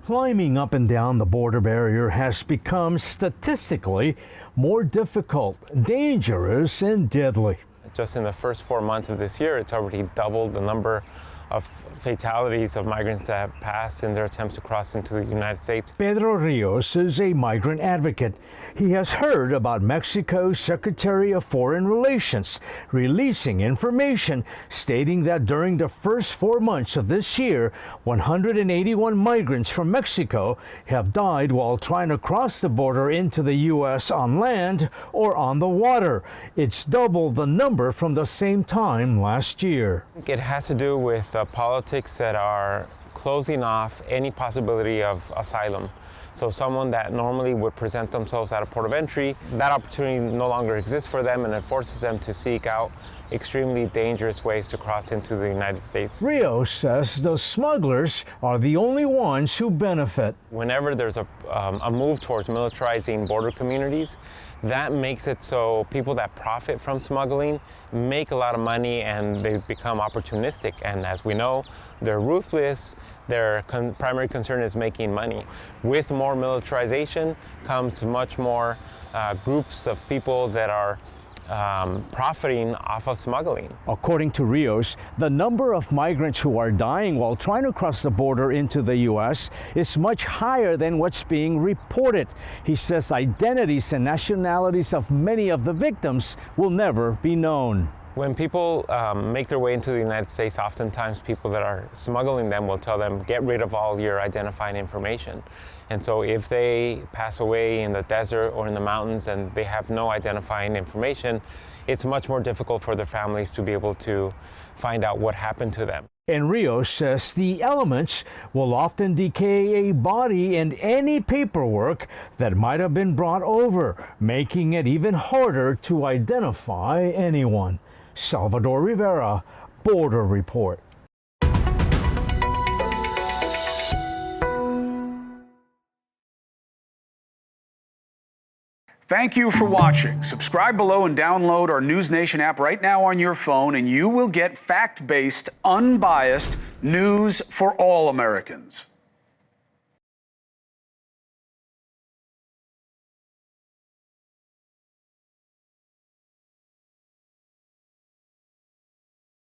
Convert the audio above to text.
Climbing up and down the border barrier has become statistically more difficult, dangerous, and deadly. Just in the first 4 months of this year, it's already doubled the number of fatalities of migrants that have passed in their attempts to cross into the United States. Pedro Rios is a migrant advocate. He has heard about Mexico's Secretariat of Foreign Relations releasing information stating that during the first 4 months of this year, 181 migrants from Mexico have died while trying to cross the border into the U.S. on land or on the water. It's double the number from the same time last year. It has to do with politics that are closing off any possibility of asylum. So someone that normally would present themselves at a port of entry, that opportunity no longer exists for them, and it forces them to seek out extremely dangerous ways to cross into the United States. Rios says the smugglers are the only ones who benefit. Whenever there's a move towards militarizing border communities, that makes it so people that profit from smuggling make a lot of money and they become opportunistic. And as we know, they're ruthless. Their primary concern is making money. With more militarization comes much more groups of people that are profiting off of smuggling. According to Rios, the number of migrants who are dying while trying to cross the border into the U.S. is much higher than what's being reported. He says identities and nationalities of many of the victims will never be known. When people make their way into the United States, oftentimes people that are smuggling them will tell them, get rid of all your identifying information. And so if they pass away in the desert or in the mountains and they have no identifying information, it's much more difficult for their families to be able to find out what happened to them. And Rios says the elements will often decay a body and any paperwork that might have been brought over, making it even harder to identify anyone. Salvador Rivera, Border Report. Thank you for watching. Subscribe below and download our NewsNation app right now on your phone, and you will get fact-based, unbiased news for all Americans.